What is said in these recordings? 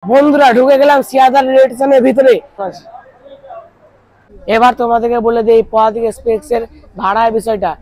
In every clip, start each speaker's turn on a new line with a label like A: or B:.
A: বন্ধুরা ঢুকে গেলাম শিয়ালদা রেল স্টেশনের ভিতরে। এবার তোমাদেরকে বলে দেই পদাতিক এক্সপ্রেসের ভাড়ার বিষয়টা।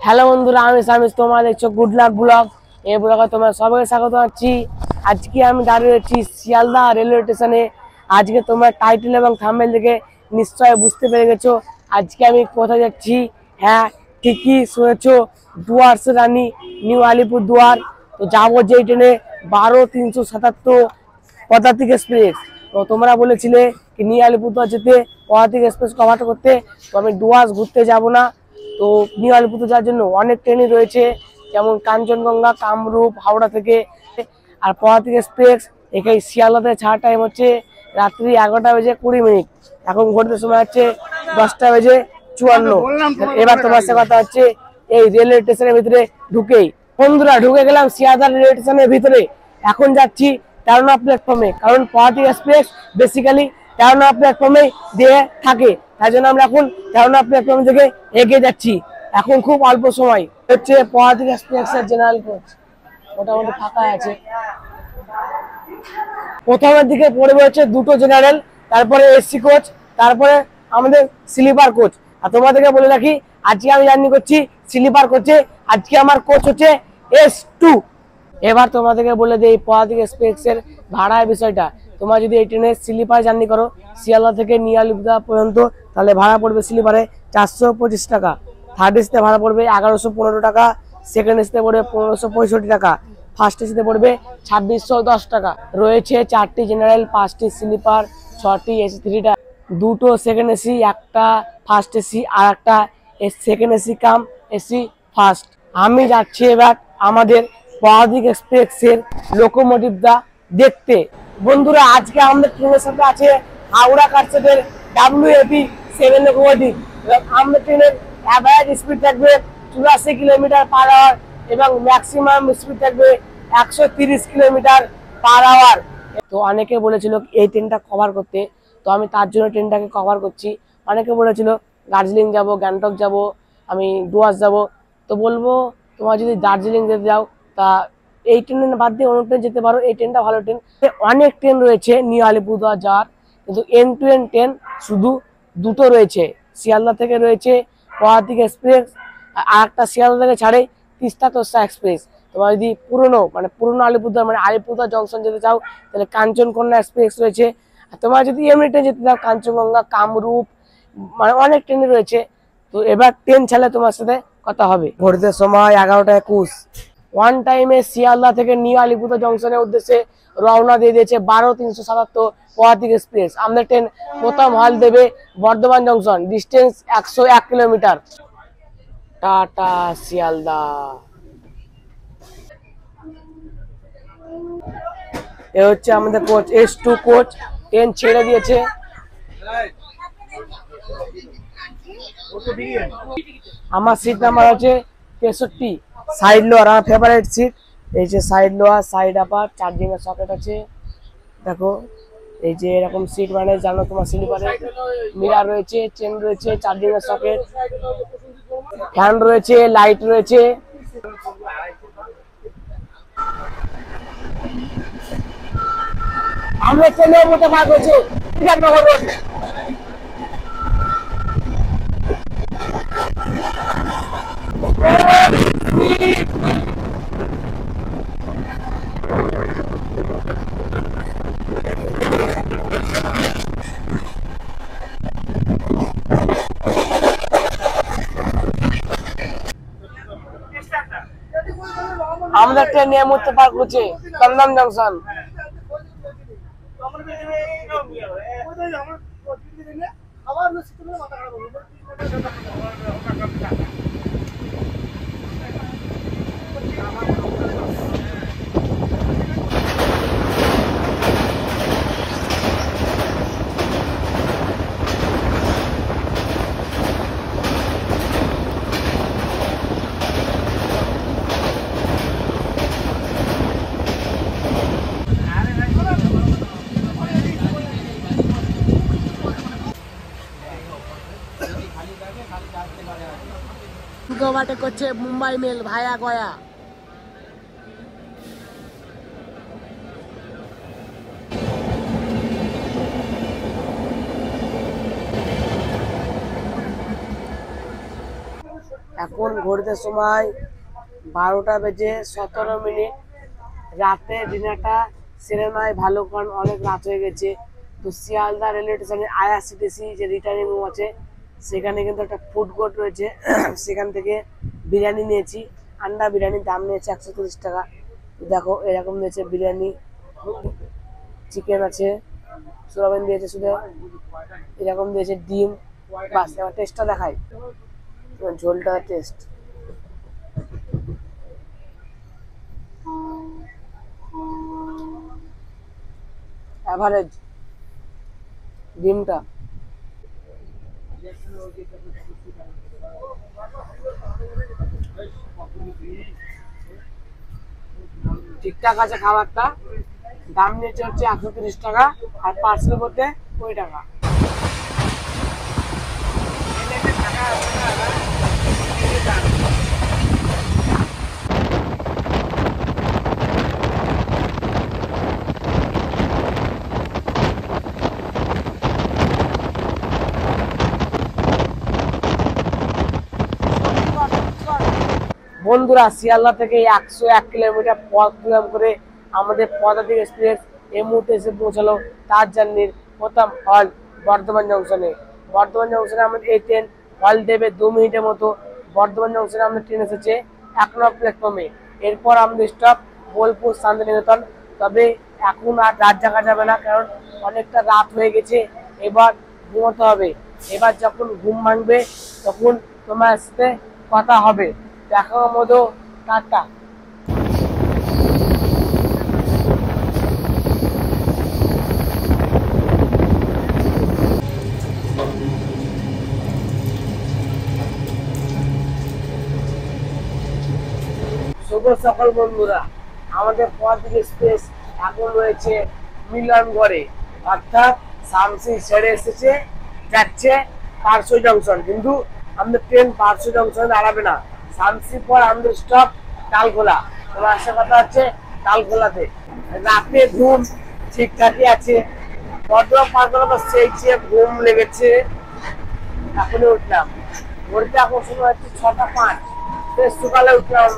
A: হ্যালো বন্ধুরা, আমি সামিস, তোমরা দেখছো গুড লাক ব্লগ। এই ব্লগে তোমার সবাইকে স্বাগত জানাচ্ছি। আজকে আমি দাঁড়িয়ে রয়েছি শিয়ালদা রেলওয়ে স্টেশনে। আজকে তোমার টাইটেল এবং থাম্বনেল দেখে নিশ্চয় বুঝতে পেরে গেছো আজকে আমি কোথায় যাচ্ছি। হ্যাঁ, ঠিকই শুনেছো, ডুয়ার্স রানী নিউ আলিপুরদুয়ার। তো যাবো যেই ট্রেনে 12-377 পদাতিক এক্সপ্রেস। তো তোমরা বলেছিলে কি নিউ আলিপুরদুয়ার যেতে পদাতিক এক্সপ্রেস কভার করতে, তো আমি ডুয়ার্স ঘুরতে যাব না। তো নিউ আলিপুরদুয়ার যাওয়ার জন্য অনেক ট্রেনই রয়েছে, যেমন কাঞ্চনজঙ্ঘা, কামরূপ, হাওড়া থেকে। আর পদাতিক এক্সপ্রেস এখানে শিয়ালদাতে ছাড়ার টাইম হচ্ছে রাত্রি 11:20। এখন ঘুরতে সময় হচ্ছে 10:54। এবার তোমার সাথে কথা হচ্ছে এই রেলওয়ে স্টেশনের ভিতরে ঢুকেই। বন্ধুরা ঢুকে গেলাম শিয়ালদা রেলওয়ে স্টেশনের ভিতরে। এখন যাচ্ছি 13 নম্বর প্ল্যাটফর্মে, কারণ পদাতিক এক্সপ্রেস বেসিক্যালি 13 নম্বর প্ল্যাটফর্মে দিয়ে থাকে। তাই জন্য আমরা এখন 13 নম্বর প্ল্যাটফর্ম থেকে এগিয়ে যাচ্ছি। এখন খুব অল্প সময় হচ্ছে পদাতিক এক্সপ্রেসের জেনারেল কোচ মোটামুটি ফাঁকা আছে। প্রথমের দিকে পড়বে হচ্ছে দুটো জেনারেল, তারপরে এসি কোচ, তারপরে আমাদের স্লিপার কোচ। আর তোমাদেরকে বলে রাখি আজকে আমি জার্নি করছি স্লিপার কোচে। আজকে আমার কোচ হচ্ছে S2। এবার তোমাদেরকে বলে দিই পদাতিক এক্সপ্রেসের ভাড়ার বিষয়টা। তোমরা যদি এই ট্রেনে স্লিপার জার্নি করো শিয়ালদা থেকে নিউ আলিপুরদুয়ার পর্যন্ত, তাহলে ভাড়া পড়বে স্লিপারে 425 টাকা। থার্ড এসিতে ভাড়া পড়বে 1115 টাকা। সেকেন্ড এসিতে পড়বে 1565 টাকা। ফার্স্ট এসিতে পড়বে 2610 টাকা। রয়েছে 4টি জেনারেল, 5টি স্লিপার, 6টি এসি 3টা, দুটো সেকেন্ড এসি, একটা ফার্স্ট এসি আর একটা সেকেন্ড এসি কাম এসি ফার্স্ট। আমি যাচ্ছি এবার আমাদের পদাতিক এক্সপ্রেসের লোকোমোটিভটা দেখতে। বন্ধুরা আজকে আমাদের ট্রেনের সাথে আছে হাওড়া কারসেটের WAP-7 লোকোমোটিভ। আমাদের ট্রেনের অ্যাভারেজ স্পিড থাকবে 84 কিলোমিটার/আওয়ার এবং ম্যাক্সিমাম স্পিড থাকবে 130 কিলোমিটার/আওয়ার। তো অনেকে বলেছিল এই ট্রেনটা কভার করতে, তো আমি তার জন্য ট্রেনটাকে কভার করছি। অনেকে বলেছিল দার্জিলিং যাব, গ্যাংটক যাব, আমি ডুয়ার্স যাব। তো বলবো তোমার যদি দার্জিলিং যেতে যাও তা এই ট্রেন বাদ দিয়ে অন্য ট্রেন যেতে পারো, এই ট্রেনটা ভালো ট্রেন। অনেক ট্রেন রয়েছে নিউ আলিপুরদুয়ার যাওয়ার, কিন্তু এন্ড টু এন্ড ট্রেন শুধু দুটো রয়েছে। শিয়ালদা থেকে রয়েছে পদাতিক এক্সপ্রেস, আর একটা শিয়ালদা থেকে ছাড়ে তিস্তা তোরসা এক্সপ্রেস। তোমার যদি পুরনো আলিপুরদুয়ার আলিপুরদুয়ার জংশন যেতে চাও তাহলে কাঞ্চনকন্যা এক্সপ্রেস রয়েছে। আর তোমার যদি এমনি ট্রেন যেতে চাও কাঞ্চনজঙ্ঘা, কামরূপ, অনেক ট্রেন রয়েছে। তো এবার ট্রেন ছাড়লে তোমার সাথে কথা হবে। ঘড়িতে সময় 11:21। ওয়ান টাইমে শিয়ালদা থেকে নিউ আলিপুরদুয়ার জংশনের উদ্দেশ্যে রওনা দিয়ে দিয়েছে 12-377 পদাতিক এক্সপ্রেস। আমাদের ট্রেন প্রথম হল দেবে বর্ধমান জংশন, ডিস্টেন্স 101 কিলোমিটার। টাটা শিয়ালদা। এ হচ্ছে আমাদের কোচ S2 কোচ। ট্রেন ছেড়ে দিয়েছে। আমার সিট নাম্বার আছে 63, সাইড লোয়ার, আমার ফেভারিট সিট। এই যে সাইড লোয়ার, সাইড আপার, চার্জিং এর সকেট আছে। দেখো এই যে এরকম সিট, জানো তোমার স্লিপারে মিরার রয়েছে, চেন রয়েছে, চার্জিং এর সকেট, ফ্যান রয়েছে, লাইট রয়েছে। আমরা ট্রেনের মধ্যে ভাগ হয়েছে। আমাদের ট্রেন নিয়ে মধ্যে পার্ক হচ্ছে দমদম জংশন। ওভারটেক করছে মুম্বাই মেল ভায়া গয়া। এখন ঘড়িতে সময় 12টা বেজে 17 মিনিট। রাতে ডিনারটা সিনেমায় ভালো, কারণ অনেক রাত হয়ে গেছে। তো শিয়ালদা রেলওয়ে স্টেশনে আইআরসিটিসি যে রিটার্নিং রুম আছে সেখানে কিন্তু একটা ফুড কোর্ট রয়েছে, সেখান থেকে বিরিয়ানি নিয়েছি। আন্ডা বিরিয়ানির দাম নিয়েছে 130 টাকা। দেখো এরকম দিয়েছে বিরিয়ানি, চিকেন আছে, সোয়াবিন দিয়েছে, শুধু এরকম দিয়েছে ডিম। বাস, এবার টেস্টটা দেখাই, ঝোলটা টেস্ট। এভারেজ ডিমটা ঠিকঠাক আছে। খাবারটা দাম নিয়েছে হচ্ছে 130 টাকা, আর পার্সেল করতে 20 টাকা। বন্ধুরা, শিয়ালদা থেকে 101 কিলোমিটার পথ অতিক্রম করে আমাদের পদাতিক এক্সপ্রেস এই মুহূর্তে এসে পৌঁছালো তার জার্নির প্রথম হল বর্ধমান জংশনে। বর্ধমান জংশনে আমাদের এই ট্রেন হল দেবে 2 মিনিটের মতো। বর্ধমান জংশনে আমাদের ট্রেন এসেছে 1 নম্বর প্ল্যাটফর্মে। এরপর আমাদের স্টপ বোলপুর শান্তিনিকেতন। তবে এখন আর রাত জাগা যাবে না, কারণ অনেকটা রাত হয়ে গেছে, এবার ঘুমোতে হবে। এবার যখন ঘুম ভাঙবে তখন তোমার সাথে কথা হবে। দেখার মতো টাটা। শুভ সকাল বন্ধুরা, আমাদের পদাতিক এক্সপ্রেস এখন রয়েছে মিলনগড়ে, অর্থাৎ শামসি ছেড়ে এসেছে, যাচ্ছে পারশো জংশন। কিন্তু আমাদের ট্রেন পারশো জংশনে দাঁড়াবে না, শামসি পর আমাদের স্টপ তালখোলা। তোমার সাথে কথা হচ্ছে তালখোলাতে। রাতে ঘুম ঠিকঠাকই আছে, বর্ধমান পার করার পর সেই ঘুম লেগেছে। এখনই উঠলাম, ঘড়িতে এখন সময় হচ্ছে 6টা 5। বেশ সকালে উঠলাম।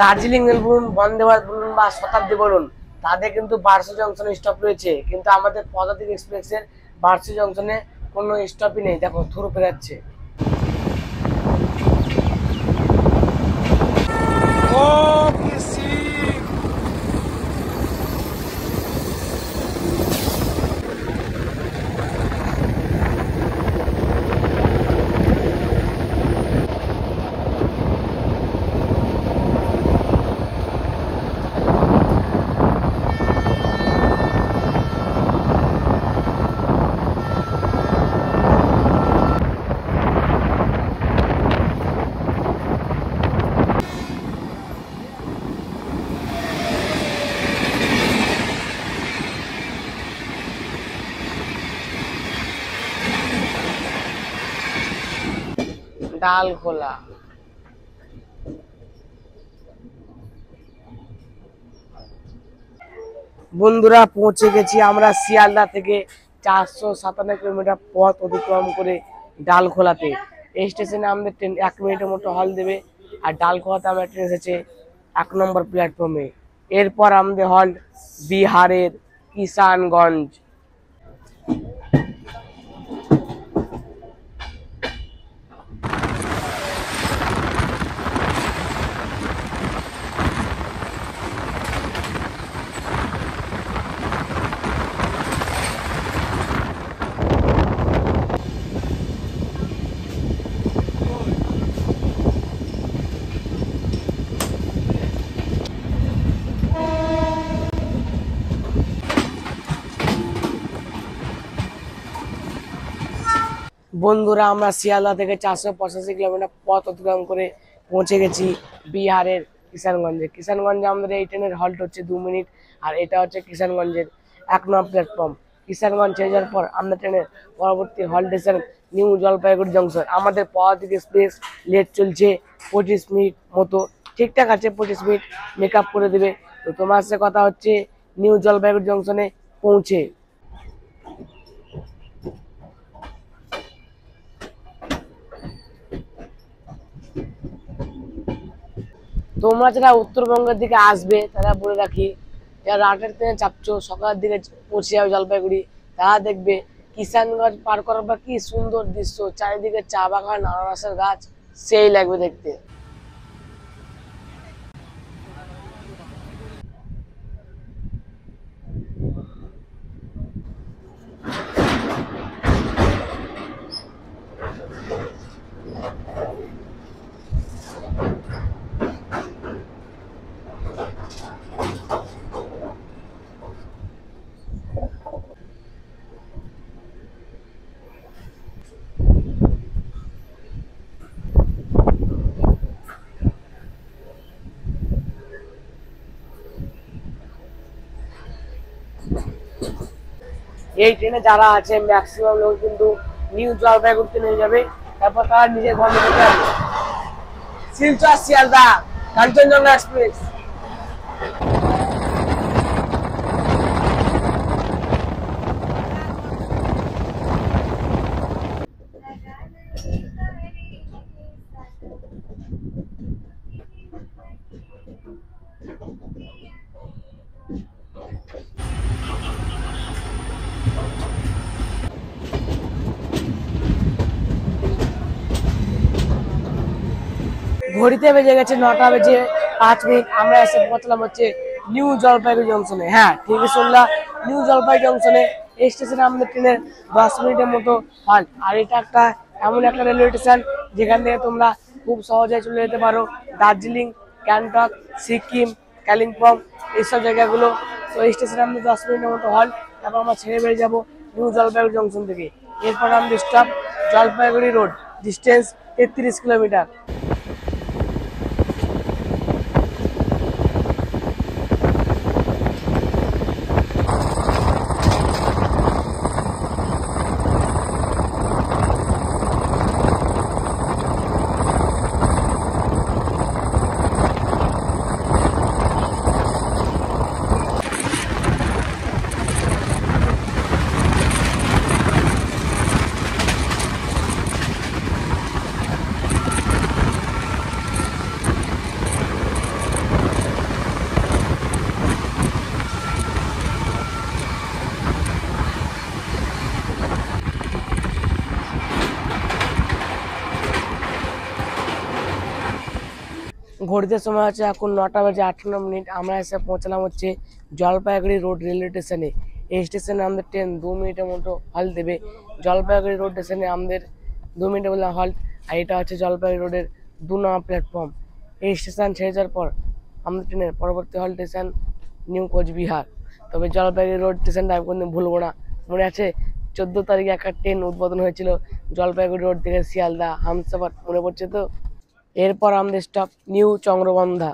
A: দার্জিলিং রেল বলুন, বন্দে ভারত বলুন বা শতাব্দী বলুন, তাদের কিন্তু বারশো জংশনে স্টপ রয়েছে। কিন্তু আমাদের পদাতিক এক্সপ্রেসের বারশো জংশনে কোনো স্টপই নেই। দেখো থুরু ফেরাচ্ছে। ডালখোলা। বন্ধুরা পৌঁছে গেছি আমরা শিয়ালদা থেকে 457 কিলোমিটার পথ অতিক্রম করে ডালখোলাতে। এই স্টেশনে আমাদের ট্রেন 1 মিনিটের মতো হল দেবে। আর ডালখোলাতে আমরা ট্রেন এসেছে 1 নম্বর প্ল্যাটফর্মে। এরপর আমাদের হল বিহারের কিষানগঞ্জ। বন্ধুরা আমরা শিয়ালদা থেকে 485 কিলোমিটার পথ অতিক্রম করে পৌঁছে গেছি বিহারের কিষানগঞ্জে। কিষানগঞ্জে আমাদের এই ট্রেনের হল্ট হচ্ছে 2 মিনিট। আর এটা হচ্ছে কিষানগঞ্জের 1 নম্বর প্ল্যাটফর্ম। কিষানগঞ্জ ছেড়ে যাওয়ার পর আমরা ট্রেনের পরবর্তী halt station new Jalpaiguri junction. আমাদের পদাতিক এক্সপ্রেস লেট চলছে 25 মিনিট মতো। ঠিকঠাক আছে, 25 মিনিট মেকআপ করে দেবে। তো তোমার সাথে কথা হচ্ছে নিউ জলপাইগুড়ি জংশনে পৌঁছে। তোমরা যারা উত্তরবঙ্গের দিকে আসবে তারা বলে রাখি, যারা রাতের ট্রেনে চাপছো সকালের দিকে পৌঁছে যাবে জলপাইগুড়ি, তারা দেখবে কিষানগঞ্জ পার করার পর কি সুন্দর দৃশ্য, চারিদিকে চা বাগান, আনারসের গাছ, সেই লাগবে দেখতে। এই ট্রেনে যারা আছে ম্যাক্সিমাম লোক কিন্তু নিউ জলপাইগুড়িতে নিয়ে যাবে, তারপর তারা নিজের গন্তব্যে যাবে। শিলচর শিয়ালদা কাঞ্চনজঙ্ঘা এক্সপ্রেস। ঘড়িতে বেজে গেছে 9টা বেজে 5 মিনিট। আমরা এসে পৌঁছলাম হচ্ছে নিউ জলপাইগুড়ি জংশনে। হ্যাঁ ঠিকই শুনলাম, নিউ জলপাইগুড়ি জংশনে। এই স্টেশনে আমাদের ট্রেনের 10 মিনিটের মতো হল্ট। আর এটা একটা এমন একটা রেলওয়ে স্টেশন যেখান থেকে তোমরা খুব সহজে চলে যেতে পারো দার্জিলিং, গ্যাংটক, সিকিম, কালিম্পং এইসব জায়গাগুলো। তো এই স্টেশনে আমাদের 10 মিনিটের মতো হল্ট। তারপর আমরা ছেড়ে বেরিয়ে যাবো নিউ জলপাইগুড়ি জংশন থেকে। এরপর আমাদের stop Jalpaiguri road, distance 33 kilometre. ঘড়িতে সময় হচ্ছে এখন 9টা বেজে 58 মিনিট। আমরা এসে পৌঁছলাম হচ্ছে জলপাইগুড়ি রোড রেলওয়ে স্টেশনে। এই স্টেশনে আমাদের ট্রেন 2 মিনিটের মতো হল্ট দেবে। জলপাইগুড়ি রোড স্টেশনে আমাদের 2 মিনিটের মতো হল্ট। আর এটা হচ্ছে জলপাইগুড়ি রোডের 2 নম্বর প্ল্যাটফর্ম। এই স্টেশন ছেড়ে যাওয়ার পর আমাদের ট্রেনের পরবর্তী হল্ট স্টেশন নিউ কোচবিহার। তবে জলপাইগুড়ি রোড স্টেশনটা আমি কোনোদিন ভুলবো না। মনে আছে 14 তারিখে একটা ট্রেন উদ্বোধন হয়েছিল জলপাইগুড়ি রোড থেকে শিয়ালদা, হামসফর, মনে পড়ছে তো? এরপর আমাদের স্টপ নিউ চন্দ্রবন্ধা।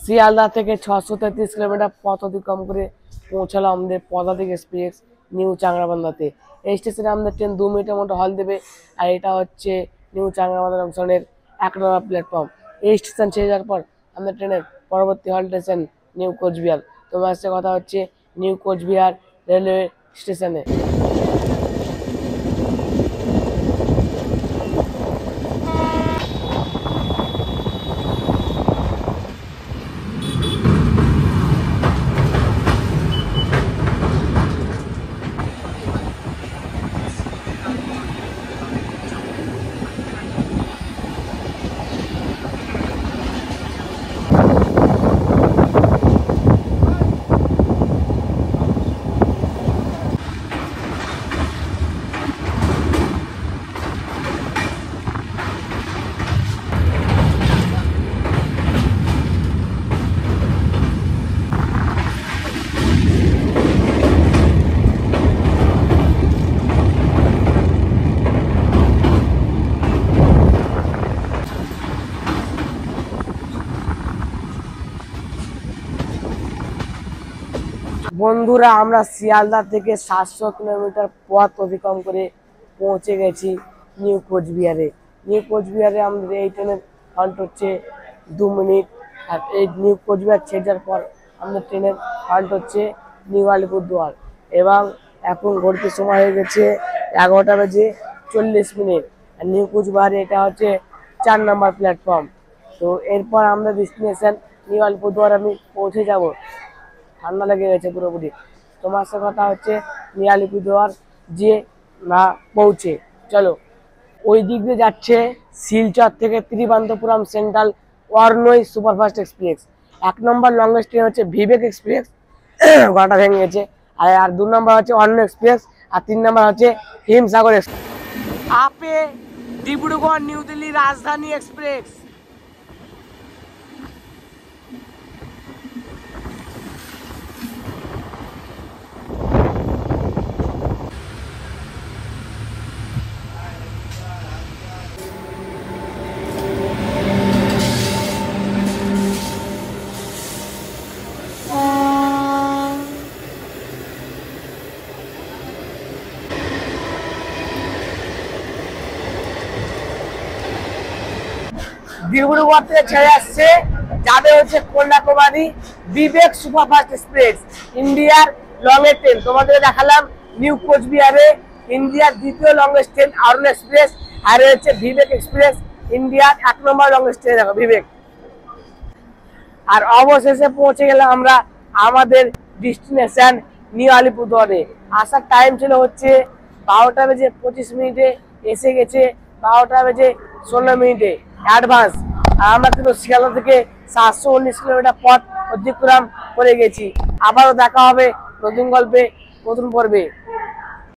A: শিয়ালদা থেকে 633 কিলোমিটার পথ অতিক্রম করে পৌঁছালো আমাদের পদাতিক এক্সপ্রেস নিউ চাংরাবান্ধাতে। এই স্টেশনে আমাদের ট্রেন 2 মিনিটের মধ্যে হল দেবে। আর এটা হচ্ছে নিউ চাংরাবান্ধা জংশনের 1 নম্বর প্ল্যাটফর্ম। এই স্টেশন ছেড়ে যাওয়ার পর আমাদের ট্রেনের পরবর্তী হল স্টেশন নিউ কোচবিহার। তোমার সাথে কথা হচ্ছে নিউ কোচবিহার রেলওয়ে স্টেশনে। বন্ধুরা, আমরা শিয়ালদা থেকে 700 কিলোমিটার পথ অতিক্রম করে পৌঁছে গেছি নিউ কোচবিহারে। নিউ কোচবিহারে আমাদের এই ট্রেনের হল্ট হচ্ছে 2 মিনিট। আর এই নিউ কোচবিহার ছেড়ে যাওয়ার পর আমাদের ট্রেনের হল্ট হচ্ছে নিউ আলিপুরদুয়ার। এবং এখন ঘড়িতে সময় হয়ে গেছে 11টা বেজে 40 মিনিট। আর নিউ কোচবিহারে এটা হচ্ছে 4 নম্বর প্ল্যাটফর্ম। তো এরপর আমরা ডেস্টিনেশন নিউ আলিপুরদুয়ার আমি পৌঁছে যাব। ঠান্ডা লেগে গেছে পুরোপুরি। তোমার সাথে কথা হচ্ছে নিউ আলিপুরদুয়ার যে না পৌঁছে। চলো, ওই দিক দিয়ে যাচ্ছে শিলচর থেকে ত্রিবান্তপুরম সেন্ট্রাল ওয়ারনই সুপারফাস্ট এক্সপ্রেস। 1 নম্বর লংগেস্ট ট্রেন হচ্ছে বিবেক এক্সপ্রেস, গলাটা ভেঙে গেছে। আর 2 নম্বর হচ্ছে অন্য এক্সপ্রেস। আর 3 নম্বর হচ্ছে হিমসাগর এক্সপ্রেস। আপে ডিব্রুগড় নিউ দিল্লি রাজধানী এক্সপ্রেস। ডিব্রুগড় থেকে ছেড়ে আসছে, যাবে হচ্ছে কন্যাকুমারী বিবেক সুপারফাস্ট এক্সপ্রেস, ইন্ডিয়ার লংগেস্ট ট্রেন। তোমাদের দেখালাম নিউ কোচবিহারে ইন্ডিয়ার দ্বিতীয় লংগেস্ট ট্রেন অরুণ এক্সপ্রেস। আর হচ্ছে বিবেক এক্সপ্রেস, ইন্ডিয়ার 1 নম্বর লংগেস্ট ট্রেন। দেখো বিবেক। আর অবশেষে পৌঁছে গেলাম আমরা আমাদের ডেস্টিনেশন নিউ আলিপুরদুয়ারে। আসার টাইম ছিল হচ্ছে 12টা বেজে 25 মিনিটে, এসে গেছে 12টা বেজে 16 মিনিটে অ্যাডভান্স। আর আমরা কিন্তু শিয়ালদা থেকে 719 কিলোমিটার পথ অতিক্রম করে গেছি। আবারও দেখা হবে নতুন গল্পে, নতুন পর্বে।